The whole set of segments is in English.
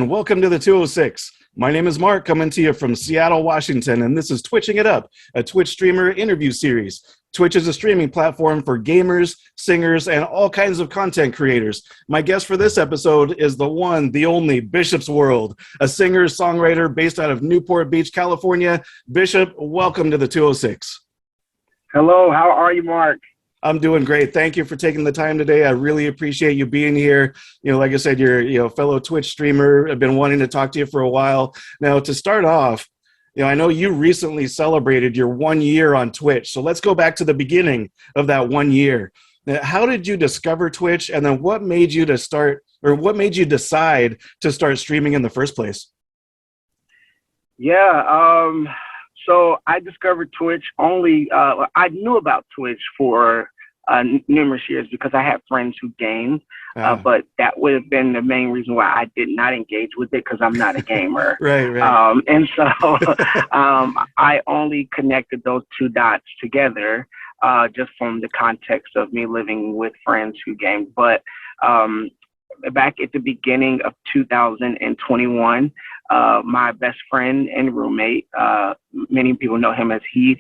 and welcome to the 206. My name is Marc, coming to you from Seattle, Washington, and this is Twitching It Up, a Twitch streamer interview series. Twitch is a streaming platform for gamers, singers, and all kinds of content creators. My guest for this episode is the one, the only BishopsWorld, a singer-songwriter based out of Newport Beach, California. Bishop, welcome to the 206. Hello, how are you, Marc? I'm doing great. Thank you for taking the time today. I really appreciate you being here. You know, like I said, you're a fellow Twitch streamer. I've been wanting to talk to you for a while. Now, to start off, I know you recently celebrated your 1 year on Twitch. So let's go back to the beginning of that 1 year. Now, how did you discover Twitch, and then what made you decide to start streaming in the first place? Yeah, so I discovered Twitch only, I knew about Twitch for numerous years because I had friends who gamed, but that would have been the main reason why I did not engage with it, because I'm not a gamer. Right. And so I only connected those two dots together just from the context of me living with friends who game. But back at the beginning of 2021, my best friend and roommate, many people know him as Heath,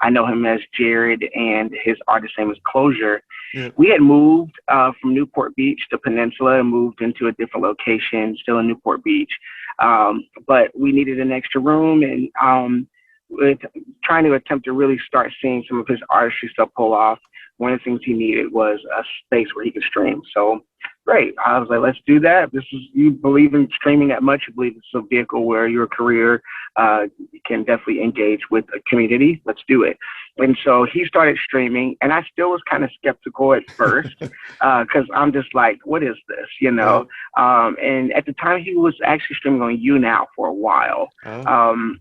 I know him as Jared, and his artist name is Closure. Yeah. We had moved from Newport Beach to Peninsula and moved into a different location, still in Newport Beach. But we needed an extra room, and with trying to attempt to really start seeing some of his artistry stuff pull off, one of the things he needed was a space where he could stream. So great. I was like, let's do that. You believe in streaming that much, you believe it's a vehicle where your career can definitely engage with a community. Let's do it. And so he started streaming, and I still was kind of skeptical at first because I'm just like, what is this, And at the time, he was actually streaming on YouNow for a while,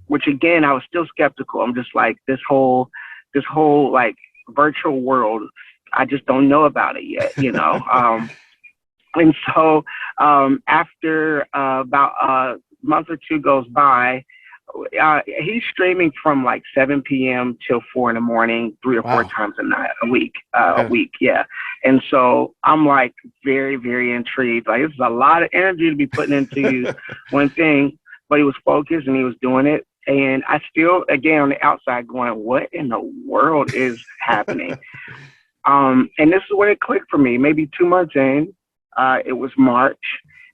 which again, I was still skeptical. I'm just like, this whole like virtual world, I just don't know about it yet, And so after about a month or two goes by, he's streaming from like 7 p.m. till 4 in the morning, 3 or 4 times a week. And so I'm like very, very intrigued. Like, this is a lot of energy to be putting into one thing, but he was focused and he was doing it. And I still, again, on the outside going, what in the world is happening? And this is when it clicked for me. Maybe 2 months in, it was March,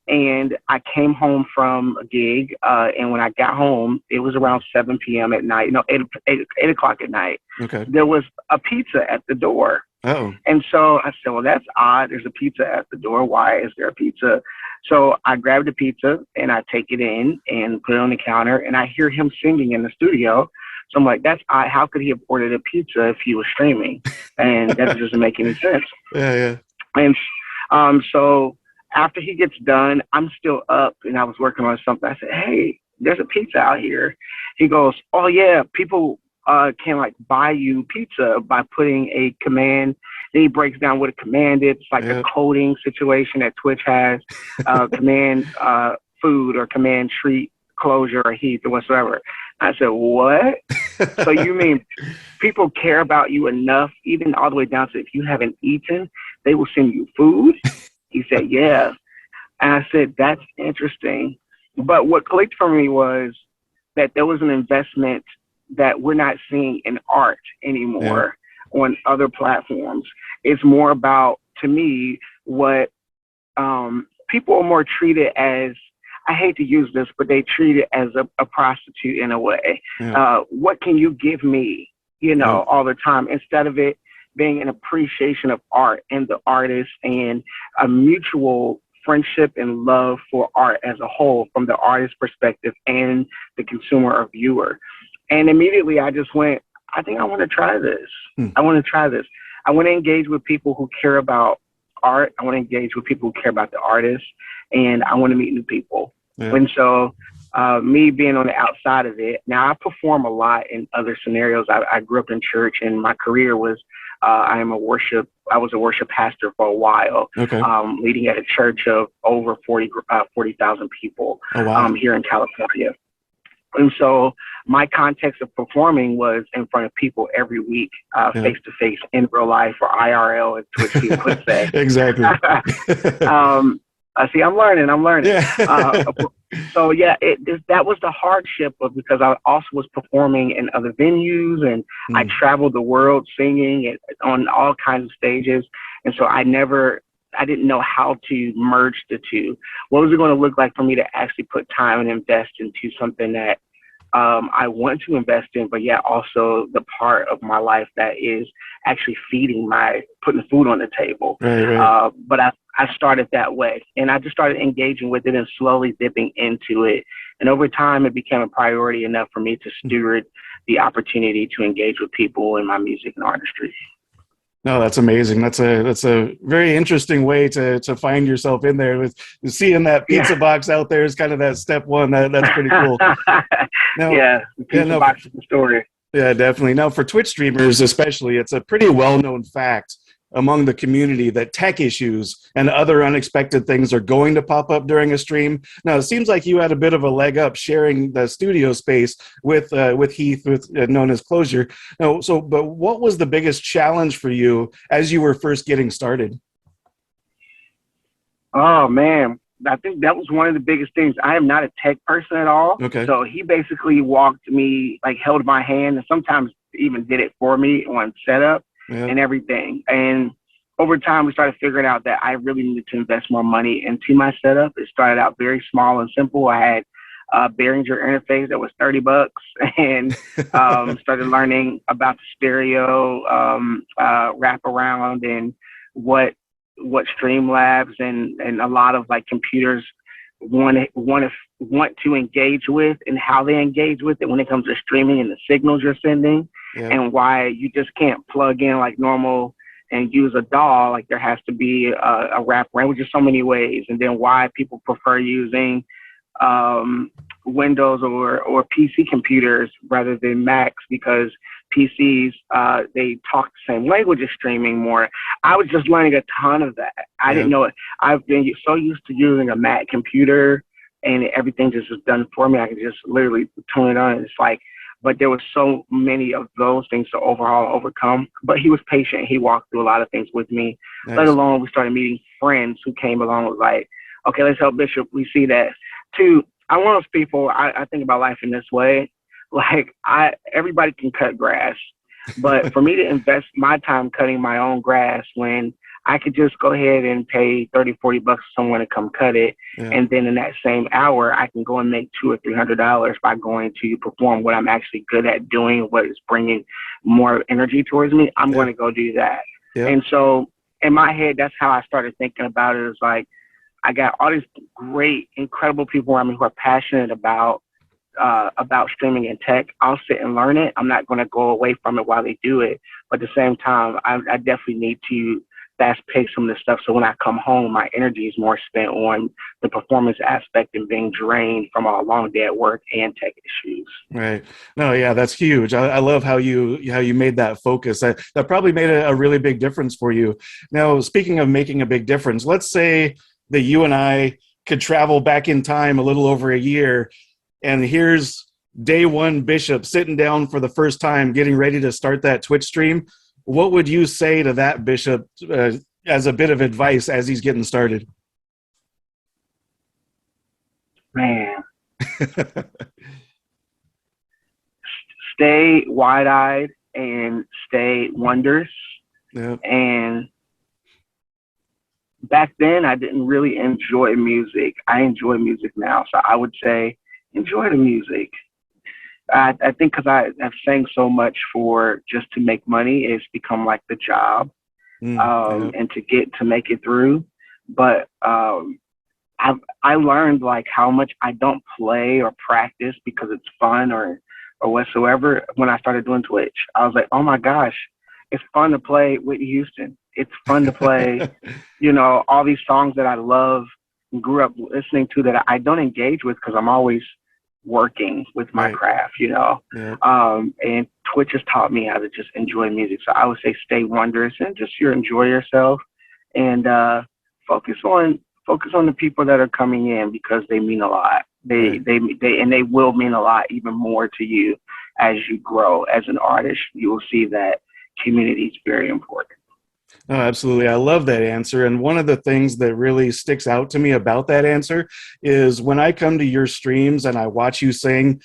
and I came home from a gig. And when I got home, it was around 7 p.m. at night, 8 o'clock at night. Okay. There was a pizza at the door. Oh. And so I said, well, that's odd. There's a pizza at the door. Why is there a pizza? So I grabbed the pizza and I take it in and put it on the counter, and I hear him singing in the studio. So I'm like, that's odd. How could he have ordered a pizza if he was streaming? And that doesn't make any sense. Yeah. And so after he gets done, I'm still up and I was working on something. I said, hey, there's a pizza out here. He goes, oh yeah, people can like buy you pizza by putting a command. Then he breaks down what a command is. It's like a coding situation that Twitch has, command food or command treat, Closure or Heath or whatsoever. I said, what? So you mean people care about you enough, even all the way down to if you haven't eaten, they will send you food? He said, yeah. And I said, that's interesting. But what clicked for me was that there was an investment that we're not seeing in art anymore on other platforms. It's more about, to me, what people are more treated as, I hate to use this, but they treat it as a prostitute in a way. Yeah. What can you give me, all the time, instead of it being an appreciation of art and the artist and a mutual friendship and love for art as a whole from the artist's perspective and the consumer or viewer. And immediately I just went, I think I want to try this. I want to try this. I want to engage with people who care about art. I want to engage with people who care about the artist, and I want to meet new people. Yeah. And so me being on the outside of it, now I perform a lot in other scenarios. I grew up in church, and my career was, I was a worship pastor for a while, leading at a church of over 40,000 people here in California. And so my context of performing was in front of people every week, face to face, in real life, or IRL, as Twitch people would say. Exactly. See, I'm learning. Yeah. So yeah, that was the hardship of, because I also was performing in other venues, and I traveled the world singing on all kinds of stages. And so I didn't know how to merge the two. What was it going to look like for me to actually put time and invest into something that I want to invest in, but yet also the part of my life that is actually putting food on the table. Right. But I started that way, and I just started engaging with it and slowly dipping into it. And over time, it became a priority enough for me to steward the opportunity to engage with people in my music and artistry. No, that's amazing. That's a very interesting way to find yourself in there. With seeing that pizza box out there is kind of that step one. That's pretty cool. Now, the pizza box is the story. Yeah, definitely. Now, for Twitch streamers especially, it's a pretty well-known fact among the community that tech issues and other unexpected things are going to pop up during a stream. Now, it seems like you had a bit of a leg up sharing the studio space with Heath, known as Closure. Now, but what was the biggest challenge for you as you were first getting started? Oh, man. I think that was one of the biggest things. I am not a tech person at all. Okay. So he basically walked me, like held my hand, and sometimes even did it for me on setup and everything. And over time, we started figuring out that I really needed to invest more money into my setup. It started out very small and simple. I had a Behringer interface that was $30, and started learning about the stereo wraparound and what Streamlabs and a lot of like computers want to engage with, and how they engage with it when it comes to streaming and the signals you're sending, and why you just can't plug in like normal and use a DAW. Like there has to be a wraparound, which is so many ways, and then why people prefer using Windows or PC computers rather than Macs, because PCs, they talk the same language as streaming more. I was just learning a ton of that. I didn't know it. I've been so used to using a Mac computer and everything just is done for me. I can just literally tune it on, and it's like, but there was so many of those things to overcome. But he was patient. He walked through a lot of things with me. Nice. Let alone we started meeting friends who came along with like, okay, let's help Bishop. We see that. Two, I'm one of those people, I think about life in this way. Like everybody can cut grass, but for me to invest my time cutting my own grass when I could just go ahead and pay $30-$40 for someone to come cut it. And then in that same hour, I can go and make $200 or $300 by going to perform what I'm actually good at doing, what is bringing more energy towards me. I'm going to go do that. And so in my head, that's how I started thinking about it. It's like, I got all these great, incredible people around me who are passionate about streaming and tech. I'll sit and learn it. I'm not going to go away from it while they do it. But at the same time, I definitely need to fast pace some of this stuff. So when I come home, my energy is more spent on the performance aspect and being drained from a long day at work and tech issues. Right. No, yeah, that's huge. I love how you made that focus. That probably made a really big difference for you. Now, speaking of making a big difference, let's say that you and I could travel back in time a little over a year, and here's day one Bishop sitting down for the first time, getting ready to start that Twitch stream. What would you say to that Bishop as a bit of advice as he's getting started? Man. Stay wide-eyed and stay wondrous. And back then, I didn't really enjoy music. I enjoy music now. So I would say, enjoy the music. I think because I've sang so much for just to make money, it's become like the job and to make it through. But I learned like how much I don't play or practice because it's fun or whatsoever. When I started doing Twitch, I was like, oh my gosh, it's fun to play Whitney Houston. It's fun to play, all these songs that I love and grew up listening to that I don't engage with because I'm always working with my craft, and Twitch has taught me how to just enjoy music. So I would say stay wondrous and just enjoy yourself, and focus on the people that are coming in because they mean a lot. They will mean a lot even more to you as you grow as an artist. You will see that community is very important. Oh, absolutely. I love that answer. And one of the things that really sticks out to me about that answer is when I come to your streams and I watch you sing,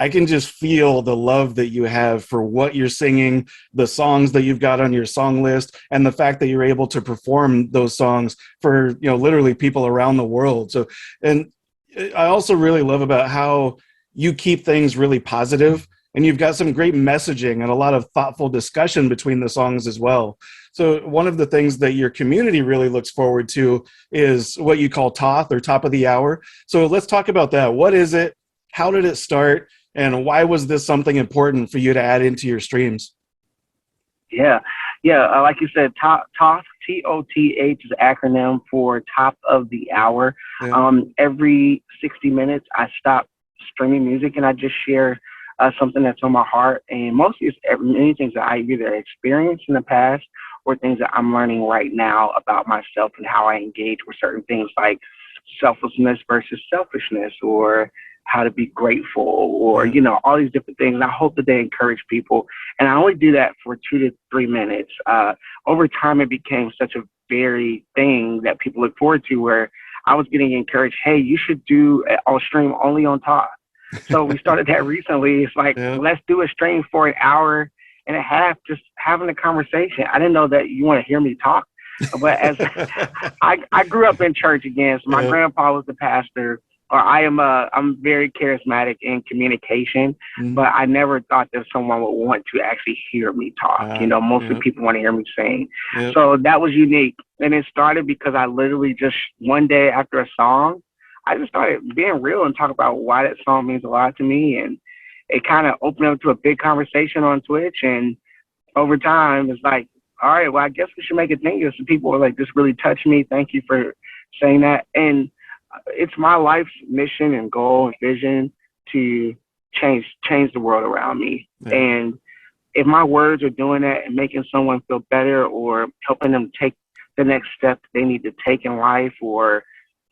I can just feel the love that you have for what you're singing, the songs that you've got on your song list, and the fact that you're able to perform those songs for, literally people around the world. So, and I also really love about how you keep things really positive, and you've got some great messaging and a lot of thoughtful discussion between the songs as well. So one of the things that your community really looks forward to is what you call TOTH, or top of the hour. So let's talk about that. What is it? How did it start? And why was this something important for you to add into your streams? Yeah, like you said, TOTH, TOTH is an acronym for top of the hour. Yeah. Every 60 minutes, I stop streaming music and I just share something that's on my heart. And mostly it's many things that I either experienced in the past or things that I'm learning right now about myself and how I engage with certain things like selflessness versus selfishness, or how to be grateful, or, all these different things. And I hope that they encourage people. And I only do that for 2 to 3 minutes. Over time, it became such a very thing that people look forward to, where I was getting encouraged, hey, you should do a stream only on TOTH. So we started that recently. It's like, let's do a stream for an hour and a half, just having a conversation. I didn't know that you want to hear me talk, but as I grew up in church again, so my grandpa was the pastor. Or I'm very charismatic in communication, but I never thought that someone would want to actually hear me talk. Mostly people want to hear me sing. So that was unique. And it started because I literally just one day after a song, I just started being real and talk about why that song means a lot to me. And it kind of opened up to a big conversation on Twitch. And over time, it's like, all right, well, I guess we should make a thing. Some people were like, this really touched me. Thank you for saying that. And it's my life's mission and goal and vision to change the world around me. And if my words are doing that and making someone feel better, or helping them take the next step they need to take in life, or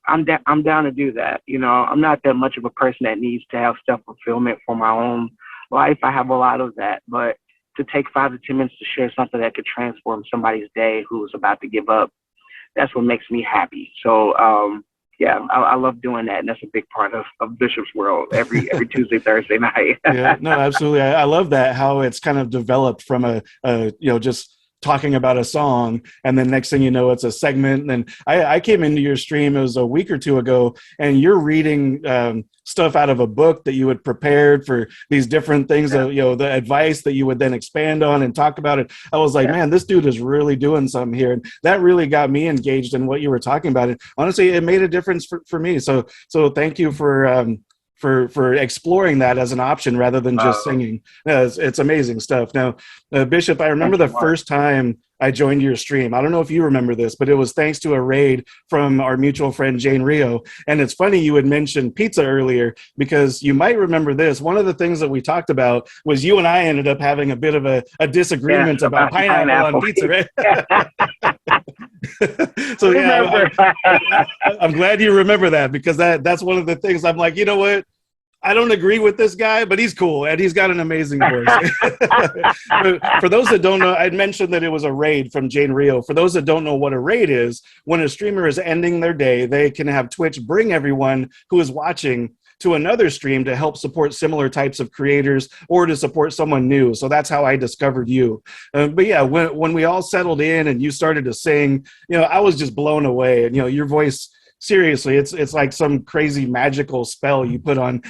I'm down to do that. I'm not that much of a person that needs to have self-fulfillment for my own life. I have a lot of that, but to take 5 to 10 minutes to share something that could transform somebody's day who's about to give up, that's what makes me happy. So, I love doing that, and that's a big part of Bishop's World every Tuesday, Thursday night. Yeah, no, absolutely. I love that, how it's kind of developed from a just talking about a song, and then next thing you know, it's a segment. And I came into your stream, it was a week or two ago, and you're reading stuff out of a book that you had prepared for these different things, the advice that you would then expand on and talk about it. I was like, man, this dude is really doing something here. And that really got me engaged in what you were talking about. And honestly, it made a difference for me. So thank you for exploring that as an option rather than just singing. It's amazing stuff. Now, Bishop, I remember the first time I joined your stream. I don't know if you remember this, but it was thanks to a raid from our mutual friend, JayneRio. And it's funny you had mentioned pizza earlier, because you might remember this. One of the things that we talked about was you and I ended up having a bit of a disagreement about pineapple on pizza, right? So I'm glad you remember that, because that's one of the things I'm like, you know what? I don't agree with this guy, but he's cool, and he's got an amazing voice. For those that don't know, I'd mentioned that it was a raid from JayneRio. For those that don't know what a raid is, when a streamer is ending their day, they can have Twitch bring everyone who is watching to another stream to help support similar types of creators, or to support someone new. So that's how I discovered you. But yeah, when we all settled in and you started to sing, I was just blown away. And your voice, seriously, it's like some crazy magical spell you put on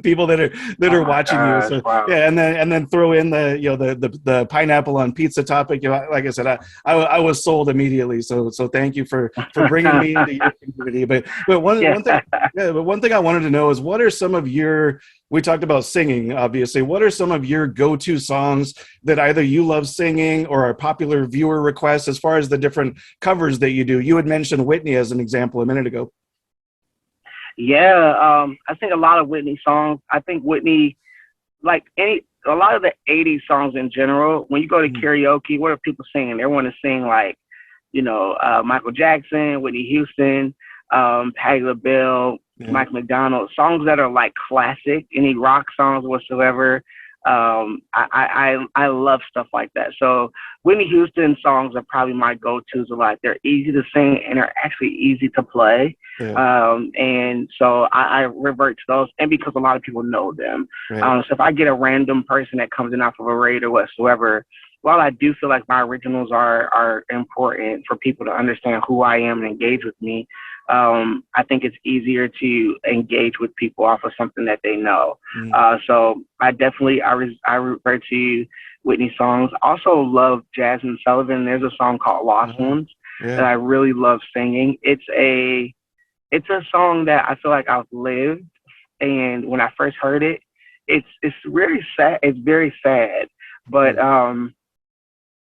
people that are watching you. So wow. Yeah, and then throw in the pineapple on pizza topic. Like I said, I was sold immediately. So thank you for bringing me into your community. But one thing I wanted to know is, what are some of your, we talked about singing, obviously. What are some of your go-to songs that either you love singing or are popular viewer requests, as far as the different covers that you do? You had mentioned Whitney as an example a minute ago. Yeah, I sing a lot of Whitney songs. I think Whitney, like a lot of the 80s songs in general, when you go to karaoke, what are people singing? They want to sing like, Michael Jackson, Whitney Houston, Patti LaBelle, Mike McDonald, songs that are like classic, any rock songs whatsoever. I love stuff like that. So Whitney Houston songs are probably my go-tos a lot. They're easy to sing and they're actually easy to play. Yeah. And so I revert to those, and because a lot of people know them. Right. So if I get a random person that comes in off of a raid or whatsoever, while I do feel like my originals are important for people to understand who I am and engage with me, I think it's easier to engage with people off of something that they know. So I definitely, I revert to Whitney songs. Also love Jasmine Sullivan. There's a song called Lost Ones that I really love singing. It's a song that I feel like I've lived. And when I first heard it, it's really sad. It's very sad. But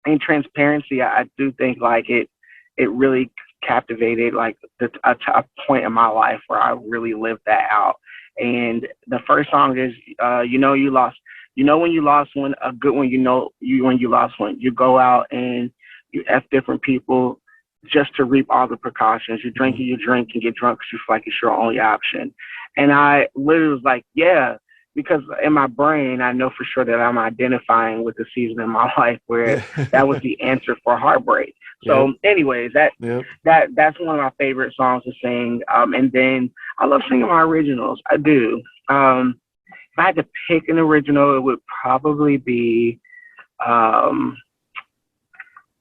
in transparency, I do think like it really captivated like a point in my life where I really lived that out. And the first song is you know when you lost one, a good one, when you lost one. You go out and you F different people just to reap all the precautions. You drink and you drink and get drunk because you feel like it's your only option. And I literally was like, yeah, because in my brain, I know for sure that I'm identifying with the season in my life where that was the answer for heartbreak. So anyways, that's one of my favorite songs to sing. And then I love singing my originals. I do. If I had to pick an original, it would probably be, and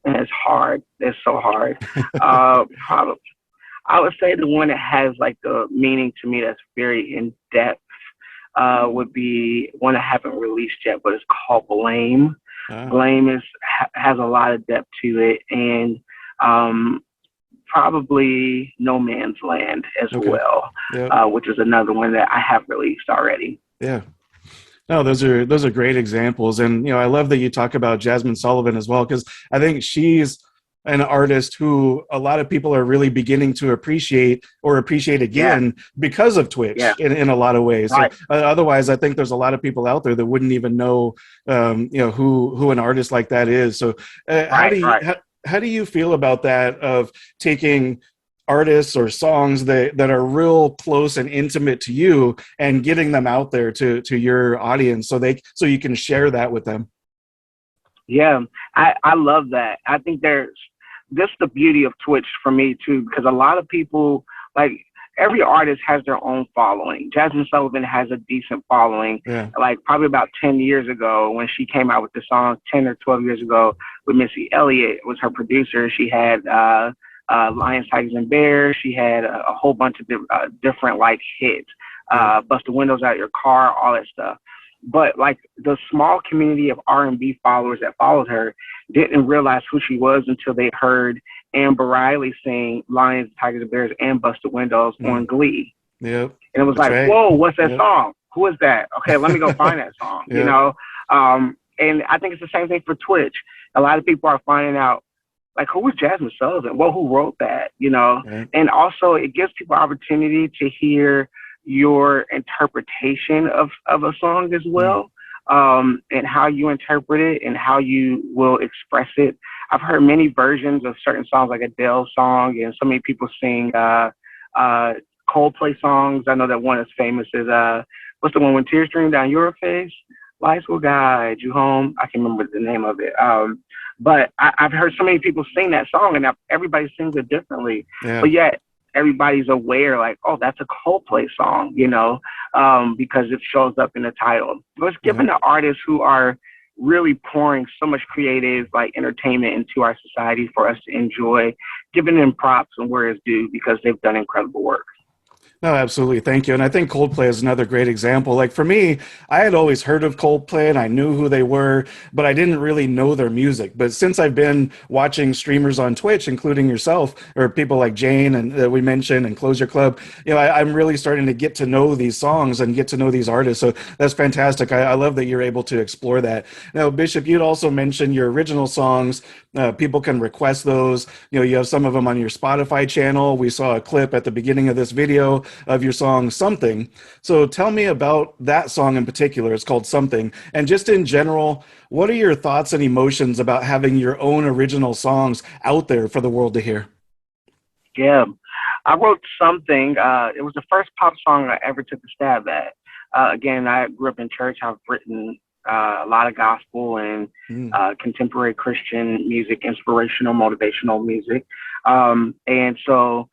it's hard. It's so hard. Probably, I would say the one that has like the meaning to me that's very in depth would be one I haven't released yet, but it's called Blame. Blame has a lot of depth to it, and probably No Man's Land as well, which is another one that I have released already. Yeah. No, those are great examples. And, I love that you talk about Jasmine Sullivan as well, because I think she's an artist who a lot of people are really beginning to appreciate again because of Twitch in a lot of ways. Right. So, otherwise, I think there's a lot of people out there that wouldn't even know, who an artist like that is. So how do you feel about that, of taking artists or songs that are real close and intimate to you and getting them out there to your audience so you can share that with them? Yeah, I love that. I think this is the beauty of Twitch for me too, because a lot of people, like every artist has their own following. Jasmine Sullivan has a decent following. Like probably about 10 years ago when she came out with the song, 10 or 12 years ago with Missy Elliott was her producer. She had Lions, Tigers, and Bears. She had a whole bunch of different like hits, Bust the Windows Out Your Car, all that stuff. But like the small community of R&B followers that followed her didn't realize who she was until they heard Amber Riley sing Lions, Tigers, and Bears and Bust the Windows on Glee. And it was like, whoa, what's that song? Who is that? Okay, let me go find that song, you know? And I think it's the same thing for Twitch. A lot of people are finding out, like, who was Jasmine Sullivan? Well, who wrote that, And also it gives people opportunity to hear your interpretation of a song as well, and how you interpret it and how you will express it. I've heard many versions of certain songs, like Adele's song, and so many people sing Coldplay songs. I know that one that's famous is what's the one, When Tears Stream Down Your Face, Lights Will Guide You Home. I can't remember the name of it. But I've heard so many people sing that song, and everybody sings it differently. But yet everybody's aware, like, oh, that's a Coldplay song, because it shows up in the title. So it's giving the artists who are really pouring so much creative, like, entertainment into our society for us to enjoy, giving them props and where it's due, because they've done incredible work. No, absolutely. Thank you. And I think Coldplay is another great example. Like for me, I had always heard of Coldplay and I knew who they were, but I didn't really know their music. But since I've been watching streamers on Twitch, including yourself or people like Jayne and that we mentioned and Close Your Club, I'm really starting to get to know these songs and get to know these artists. So that's fantastic. I love that you're able to explore that. Now, Bishop, you'd also mentioned your original songs. People can request those. You have some of them on your Spotify channel. We saw a clip at the beginning of this video of your song Something. So tell me about that song in particular. It's called Something. And just in general, what are your thoughts and emotions about having your own original songs out there for the world to hear? Yeah, I wrote Something. It was the first pop song I ever took a stab at. Again, I grew up in church. I've written a lot of gospel and contemporary Christian music, inspirational, motivational music. And so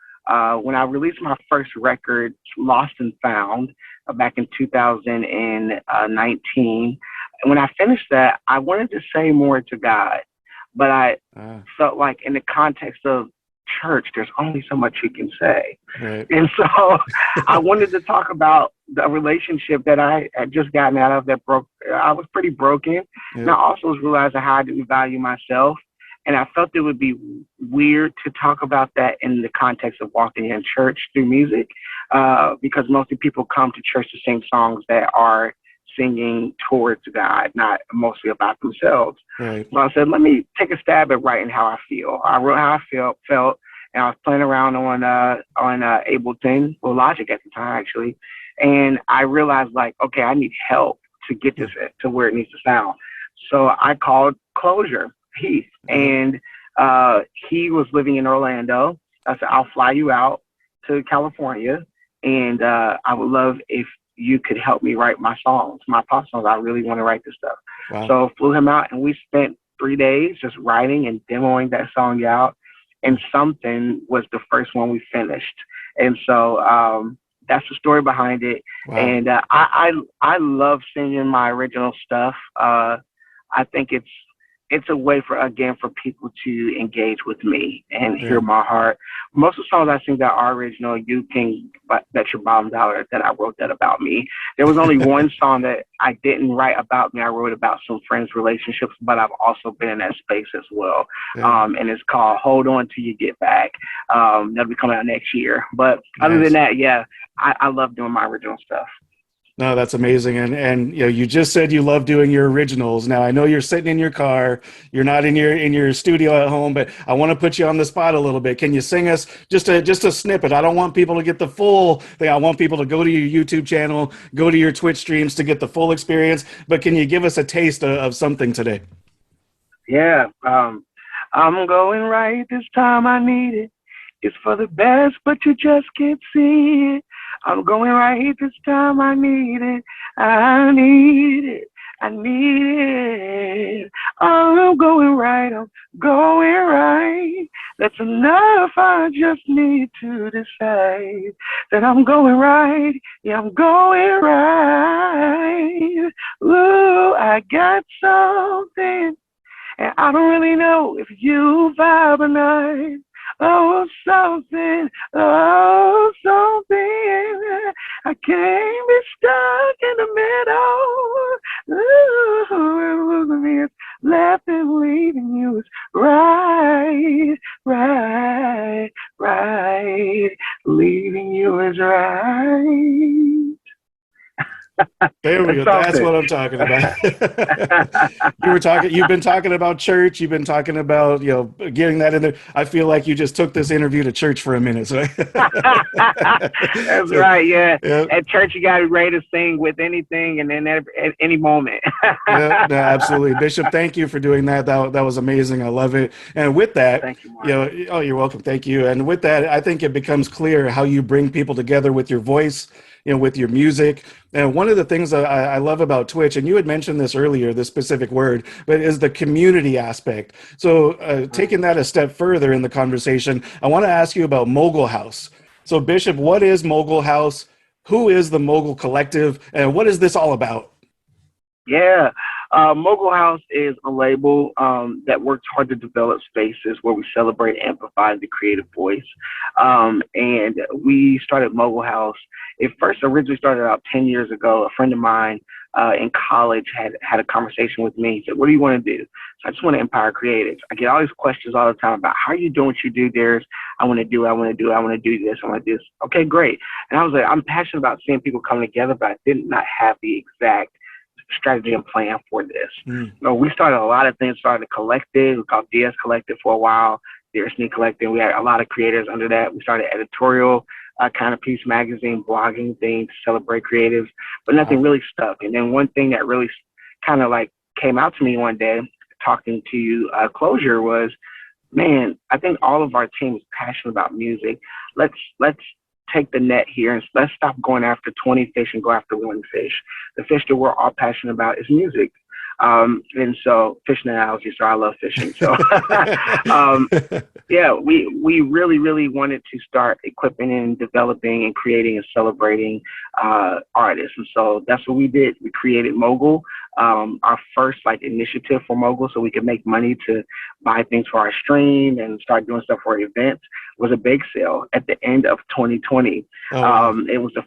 when I released my first record, Lost and Found, back in 2019, when I finished that, I wanted to say more to God, but I felt like in the context of church, there's only so much you can say. Right. And so I wanted to talk about the relationship that I had just gotten out of that broke. I was pretty broken. Yep. And I also was realizing how I didn't value myself. And I felt it would be weird to talk about that in the context of walking in church through music, because mostly people come to church to sing songs that are singing towards God, not mostly about themselves. Right. So I said, let me take a stab at writing how I feel. I wrote how I felt, and I was playing around on Ableton, well, Logic at the time, actually. And I realized, like, okay, I need help to get this to where it needs to sound. So I called Closure, Heath, and he was living in Orlando. I said, I'll fly you out to California, and I would love if you could help me write my songs, my pop songs. I really want to write this stuff. Wow. So flew him out, and we spent 3 days just writing and demoing that song out. And Something was the first one we finished. And so that's the story behind it. Wow. And I love singing my original stuff. I think it's a way for people to engage with me and hear my heart. Most of the songs I sing that are original, you can bet your bottom dollar that I wrote that about me. There was only one song that I didn't write about me. I wrote about some friends' relationships, but I've also been in that space as well. Yeah. And it's called Hold On Till You Get Back. That'll be coming out next year. But other than that, yeah, I love doing my original stuff. No, that's amazing. And you know, you just said you love doing your originals. Now I know you're sitting in your car, you're not in your studio at home, but I want to put you on the spot a little bit. Can you sing us just a snippet? I don't want people to get the full thing. I want people to go to your YouTube channel, go to your Twitch streams to get the full experience. But can you give us a taste of something today? Yeah. I'm going right this time. I need it. It's for the best, but you just can't see it. I'm going right this time. I need it. I need it. I need it. I'm going right. I'm going right. That's enough. I just need to decide that I'm going right. Yeah, I'm going right. Ooh, I got something, and I don't really know if you vibe or not. Oh, something, I can't be stuck in the middle. Ooh, losing me is left and leaving you is right. Leaving you is right. There we go. That's what I'm talking about. You've been talking about church. You've been talking about, you know, getting that in there. I feel like you just took this interview to church for a minute. So. That's right. Yeah. Yep. At church, you got to be ready to sing with anything and then at any moment. Yeah, no, absolutely. Bishop, thank you for doing that. That was amazing. I love it. And with that, thank you, Marc. You know, oh, you're welcome. Thank you. And with that, I think it becomes clear how you bring people together with your voice, you know, with your music. And one of the things that I love about Twitch, and you had mentioned this earlier, this specific word, but is the community aspect. So taking that a step further in the conversation, I want to ask you about Mogul House. So Bishop, what is Mogul House? Who is the Mogul Collective? And what is this all about? Yeah. Mogul House is a label that works hard to develop spaces where we celebrate and amplify the creative voice. And we started Mogul House. It first originally started out 10 years ago. A friend of mine in college had a conversation with me. He said, what do you want to do? So I just want to empower creatives. I get all these questions all the time about how are you doing what you do, Darius? I want to do this. I want to do this. Okay, great. And I was like, I'm passionate about seeing people come together, but I did not have the exact strategy and plan for this. You know, we started a lot of things. Started a collective. We called DS Collective for a while. Darius Collective. We had a lot of creators under that. We started editorial kind of piece magazine, blogging thing to celebrate creatives, but nothing really stuck. And then one thing that really kind of like came out to me one day, talking to Closure, was, man, I think all of our team is passionate about music. Let's take the net here and let's stop going after 20 fish and go after one fish. The fish that we're all passionate about is music. And so fishing analogy, so I love fishing. So yeah, we really, really wanted to start equipping and developing and creating and celebrating artists. And so that's what we did. We created Mogul, our first like initiative for Mogul, so we could make money to buy things for our stream and start doing stuff for events. Was a bake sale at the end of 2020. It was the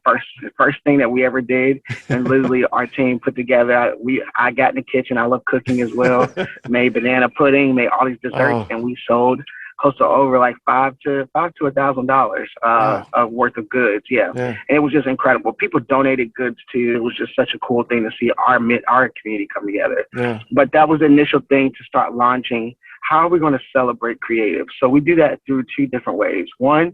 first thing that we ever did, and literally our team put together. I got in the kitchen. I love cooking as well. Made banana pudding, made all these desserts, and we sold close to over like $500 to $1,000 worth of goods. Yeah. And it was just incredible. People donated goods too. It was just such a cool thing to see our community come together. But that was the initial thing to start launching. How are we going to celebrate creative? So we do that through two different ways. One,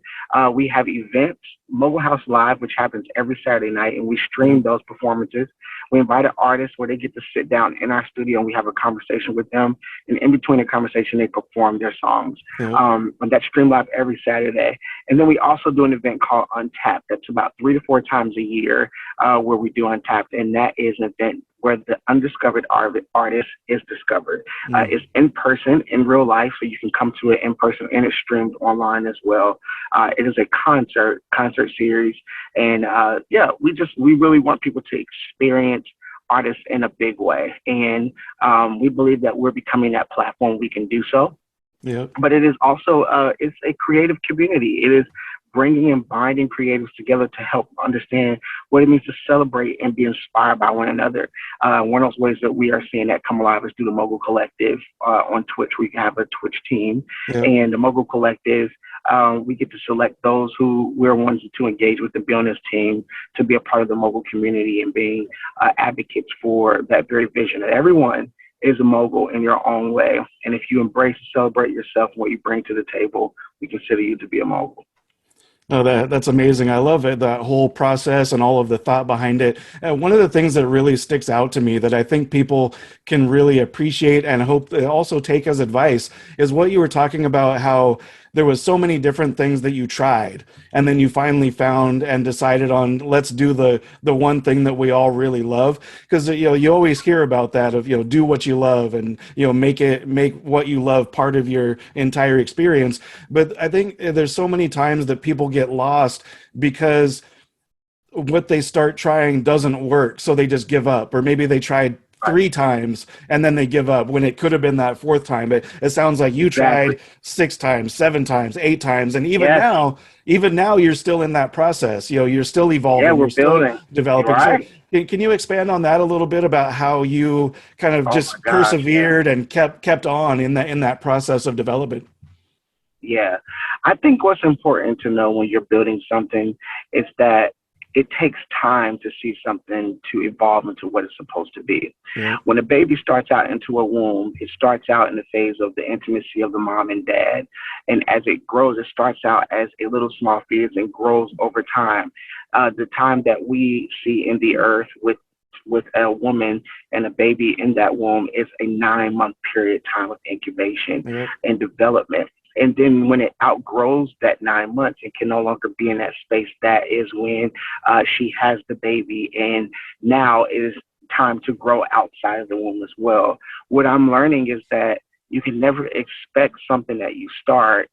we have events, Mogul House Live, which happens every Saturday night, and we stream those performances. We invite artists where they get to sit down in our studio and we have a conversation with them. And in between the conversation, they perform their songs. And that's streamed live every Saturday. And then we also do an event called Untapped. That's about 3 to 4 times a year where we do Untapped. And that is an event where the undiscovered artist is discovered. It's in person, in real life, so you can come to it in person, and it's streamed online as well. It is a concert series, and we really want people to experience artists in a big way, and we believe that we're becoming that platform we can do so. But it is also it's a creative community. It is bringing and binding creatives together to help understand what it means to celebrate and be inspired by one another. One of those ways that we are seeing that come alive is through the Mogul Collective on Twitch. We have a Twitch team, and the Mogul Collective, we get to select those who we're ones to engage with and be on this team to be a part of the Mogul community and being advocates for that very vision that everyone is a mogul in your own way. And if you embrace and celebrate yourself and what you bring to the table, we consider you to be a mogul. No, that's amazing. I love it, that whole process and all of the thought behind it. And one of the things that really sticks out to me that I think people can really appreciate and hope they also take as advice is what you were talking about, how there was so many different things that you tried, and then you finally found and decided on, let's do the one thing that we all really love. Because you always hear about that of do what you love and make what you love part of your entire experience. But I think there's so many times that people get lost because what they start trying doesn't work, so they just give up, or maybe they tried 3 times and then they give up when it could have been that 4th time. But it sounds like you tried 6 times, 7 times, 8 times, and even now you're still in that process. You're still evolving. We're still developing. Right. So can you expand on that a little bit about how you kind of just persevered and kept on in that process of development? Yeah, I think what's important to know when you're building something is that it takes time to see something to evolve into what it's supposed to be. When a baby starts out into a womb, it starts out in the phase of the intimacy of the mom and dad. And as it grows, it starts out as a little small fetus and grows over time. The time that we see in the earth with a woman and a baby in that womb is a 9-month period time of incubation and development. And then when it outgrows that 9 months, it can no longer be in that space. That is when she has the baby. And now it is time to grow outside of the womb as well. What I'm learning is that you can never expect something that you start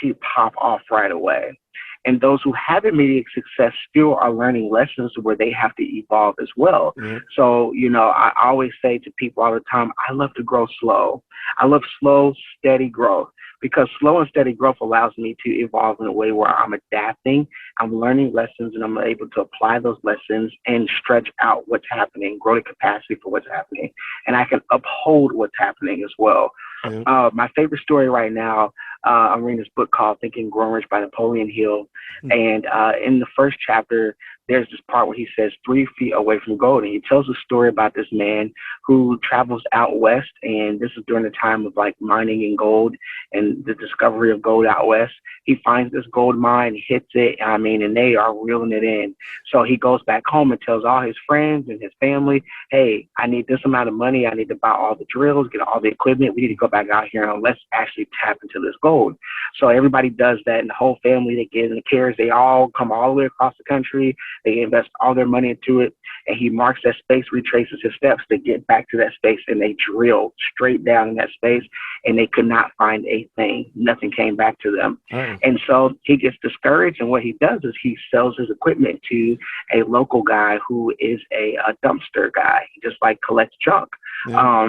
to pop off right away. And those who have immediate success still are learning lessons where they have to evolve as well. So, I always say to people all the time, I love to grow slow. I love slow, steady growth, because slow and steady growth allows me to evolve in a way where I'm adapting, I'm learning lessons, and I'm able to apply those lessons and stretch out what's happening, grow the capacity for what's happening, and I can uphold what's happening as well. My favorite story right now, I'm reading this book called Think and Grow Rich by Napoleon Hill. And in the first chapter, there's this part where he says 3 feet away from gold. And he tells a story about this man who travels out west. And this is during the time of like mining and gold and the discovery of gold out west. He finds this gold mine, hits it, and they are reeling it in. So he goes back home and tells all his friends and his family, hey, I need this amount of money. I need to buy all the drills, get all the equipment. We need to go back out here and let's actually tap into this gold. So everybody does that, and the whole family, they get in the carriage, they all come all the way across the country. They invest all their money into it, and he marks that space, retraces his steps to get back to that space, and they drill straight down in that space, and they could not find a thing. Nothing came back to them. Oh. And so he gets discouraged, and what he does is he sells his equipment to a local guy who is a dumpster guy. He just like collects junk. Yeah.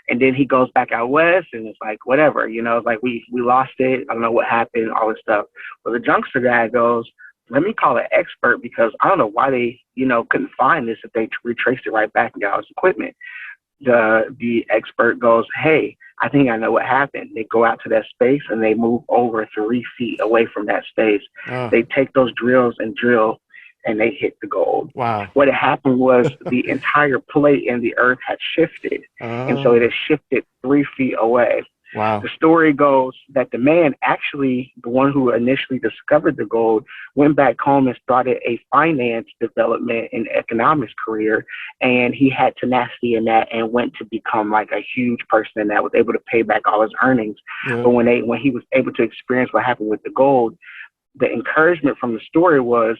And then he goes back out west, and it's like, whatever, you know, it's like we lost it. I don't know what happened, all this stuff. Well, the junkster guy goes, let me call an expert, because I don't know why they, you know, couldn't find this if they retraced it right back and got his equipment. The expert goes, hey, I think I know what happened. They go out to that space and they move over 3 feet away from that space. Oh. They take those drills and drill, and they hit the gold. Wow. What had happened was the entire plate in the earth had shifted. And so it had shifted 3 feet away. Wow. The story goes that the man, actually the one who initially discovered the gold, went back home and started a finance development and economics career. And he had tenacity in that and went to become like a huge person in that, was able to pay back all his earnings. Yeah. But when he was able to experience what happened with the gold, the encouragement from the story was,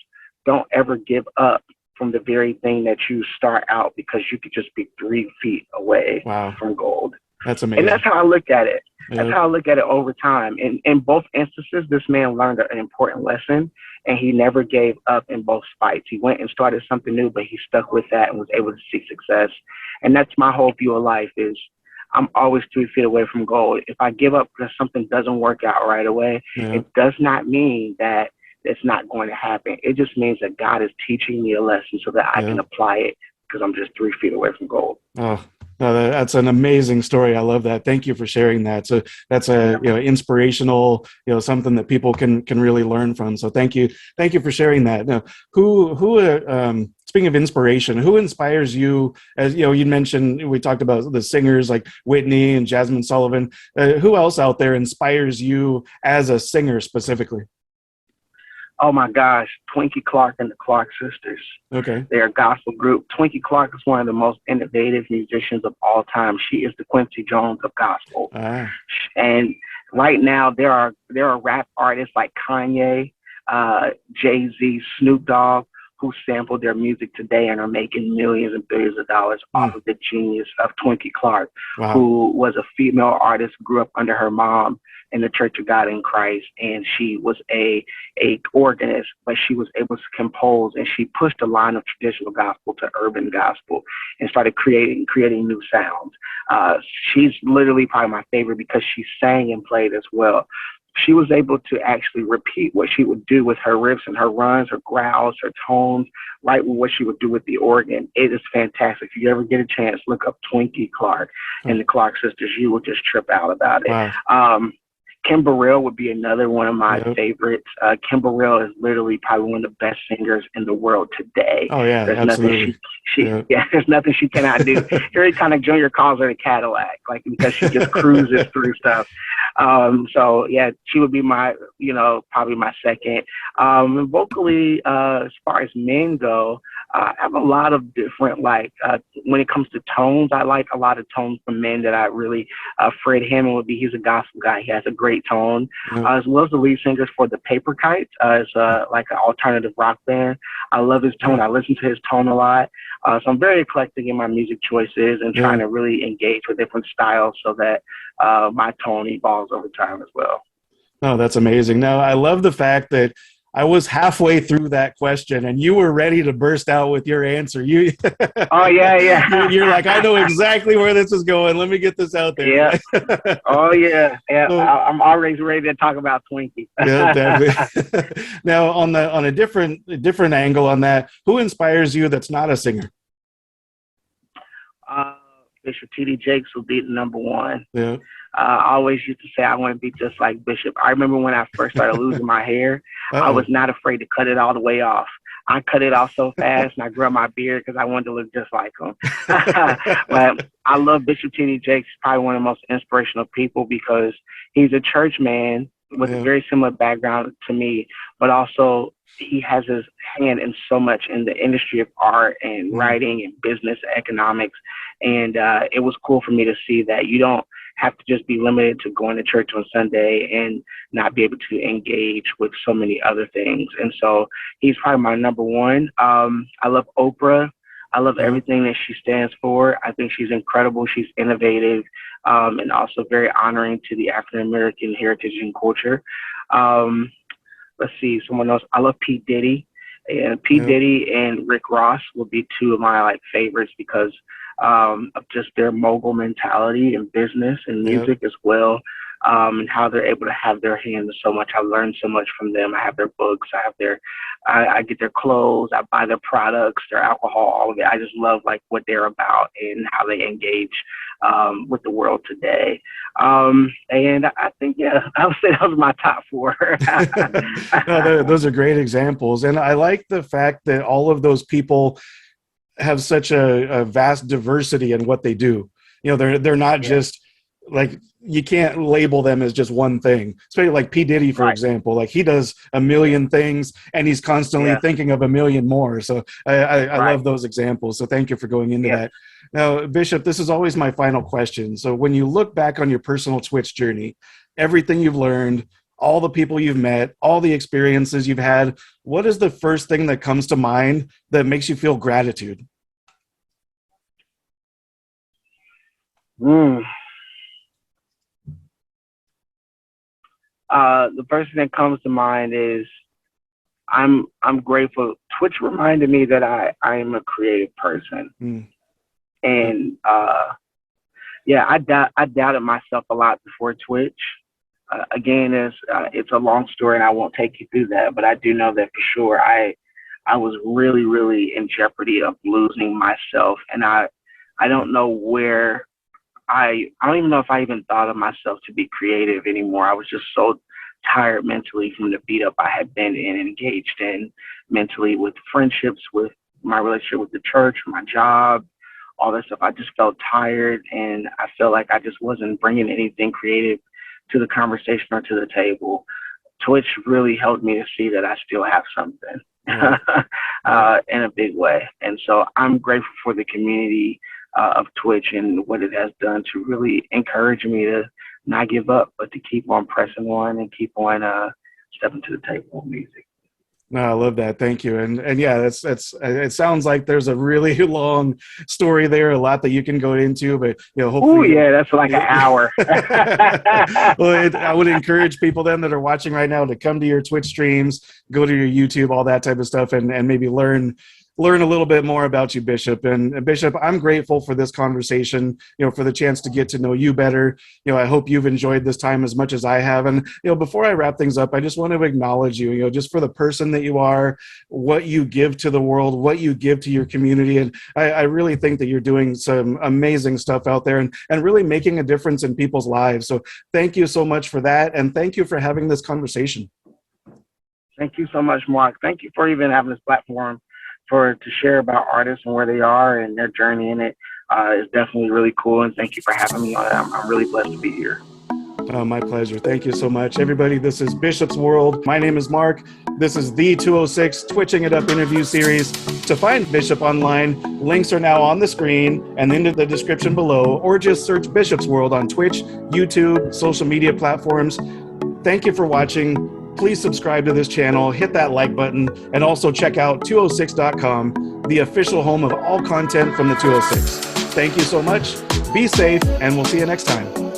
don't ever give up from the very thing that you start out, because you could just be 3 feet away Wow. from gold. That's amazing. And that's how I look at it. Yeah. That's how I look at it over time. In both instances, this man learned an important lesson, and he never gave up in both fights. He went and started something new, but he stuck with that and was able to see success. And that's my whole view of life is, I'm always 3 feet away from gold. If I give up because something doesn't work out right away, it does not mean that it's not going to happen. It just means that God is teaching me a lesson so that I can apply it, because I'm just 3 feet away from gold. Oh, no, that's an amazing story. I love that. Thank you for sharing that. So that's a inspirational, something that people can really learn from. So thank you for sharing that. Now, speaking of inspiration, who inspires you? As you mentioned, we talked about the singers like Whitney and Jasmine Sullivan. Who else out there inspires you as a singer specifically? Oh my gosh, Twinkie Clark and the Clark Sisters. Okay. They're a gospel group. Twinkie Clark is one of the most innovative musicians of all time. She is the Quincy Jones of gospel. And right now there are rap artists like Kanye, Jay-Z, Snoop Dogg, who sampled their music today and are making millions and billions of dollars off of the genius of Twinkie Clark, who was a female artist, grew up under her mom in the Church of God in Christ, and she was a organist, but she was able to compose, and she pushed the line of traditional gospel to urban gospel and started creating new sounds. She's literally probably my favorite because she sang and played as well. She was able to actually repeat what she would do with her riffs and her runs, her growls, her tones, right with what she would do with the organ. It is fantastic. If you ever get a chance, look up Twinkie Clark and the Clark Sisters. You will just trip out about it. Wow. Kim Burrell would be another one of my favorites. Kim Burrell is literally probably one of the best singers in the world today. Oh yeah, there's absolutely. There's nothing she cannot do. Harry Connick Jr. calls her the Cadillac, because she just cruises through stuff. So yeah, she would be my, probably my second. Vocally, as far as men go, I have a lot of different, when it comes to tones, I like a lot of tones from men that I really, Fred Hammond would be, he's a gospel guy. He has a great tone, as well as the lead singers for the Paper Kites, as like an alternative rock band. I love his tone. I listen to his tone a lot. So I'm very eclectic in my music choices and trying to really engage with different styles so that my tone evolves over time as well. Oh, that's amazing. Now, I love the fact that I was halfway through that question and you were ready to burst out with your answer. Oh, yeah. You're like, I know exactly where this is going. Let me get this out there. Yeah. Oh, yeah. I'm always ready to talk about Twinkie. Yeah, definitely. Now, on a different angle on that, who inspires you that's not a singer? Bishop T.D. Jakes will be the number one. Yeah. I always used to say I want to be just like Bishop. I remember when I first started losing my hair, I was not afraid to cut it all the way off. I cut it off so fast, and I grew my beard because I wanted to look just like him. But I love Bishop T.D. Jakes. He's probably one of the most inspirational people because he's a church man with a very similar background to me, but also he has his hand in so much in the industry of art and writing and business, economics. And it was cool for me to see that you don't have to just be limited to going to church on Sunday and not be able to engage with so many other things. And so he's probably my number one. I love Oprah. I love everything that she stands for. I think she's incredible. She's innovative, and also very honoring to the African American heritage and culture. Let's see, someone else. I love P. Diddy. And P. Diddy and Rick Ross will be two of my favorites because of just their mogul mentality in business and music as well, and how they're able to have their hands so much. I've learned so much from them. I have their books. I get their clothes. I buy their products, their alcohol, all of it. I just love what they're about and how they engage with the world today. And I think, I would say that was my top four. No, those are great examples. And I like the fact that all of those people have such a vast diversity in what they do. They're not just you can't label them as just one thing. Especially like P. Diddy, for example. He does a million things and he's constantly thinking of a million more. So I love those examples. So thank you for going into that. Now, Bishop, this is always my final question. So when you look back on your personal Twitch journey, everything you've learned, all the people you've met, all the experiences you've had, what is the first thing that comes to mind that makes you feel gratitude? The first thing that comes to mind is I'm grateful. Twitch reminded me that I am a creative person. And I doubted myself a lot before Twitch. Again, it's a long story and I won't take you through that, but I do know that for sure I was really, really in jeopardy of losing myself. And I don't know where I don't even know if I even thought of myself to be creative anymore. I was just so tired mentally from the beat up I had been in, engaged in mentally with friendships, with my relationship with the church, my job, all that stuff. I just felt tired and I felt like I just wasn't bringing anything creative to the conversation or to the table. Twitch really helped me to see that I still have something in a big way. And so I'm grateful for the community of Twitch and what it has done to really encourage me to not give up, but to keep on pressing on and keep on stepping to the table with music. No, I love that. Thank you. And yeah, that's it sounds like there's a really long story there, a lot that you can go into, but hopefully. Oh yeah, that's like an hour. Well, I would encourage people then that are watching right now to come to your Twitch streams, go to your YouTube, all that type of stuff, and maybe learn a little bit more about you, Bishop. And Bishop, I'm grateful for this conversation, for the chance to get to know you better. I hope you've enjoyed this time as much as I have. And, before I wrap things up, I just want to acknowledge you, just for the person that you are, what you give to the world, what you give to your community. And I really think that you're doing some amazing stuff out there and really making a difference in people's lives. So thank you so much for that. And thank you for having this conversation. Thank you so much, Marc. Thank you for even having this platform to share about artists and where they are and their journey in it. Is definitely really cool, and thank you for having me on it. I'm really blessed to be here. Oh, my pleasure. Thank you so much. Everybody, this is Bishop's World. My name is Marc. This is TheTwoOhSix Twitching It Up interview series. To find Bishop online, links are now on the screen and in the description below, or just search Bishop's World on Twitch, YouTube, social media platforms. Thank you for watching. Please subscribe to this channel, hit that like button, and also check out 2ohsix.com, the official home of all content from the 2ohsix. Thank you so much. Be safe, and we'll see you next time.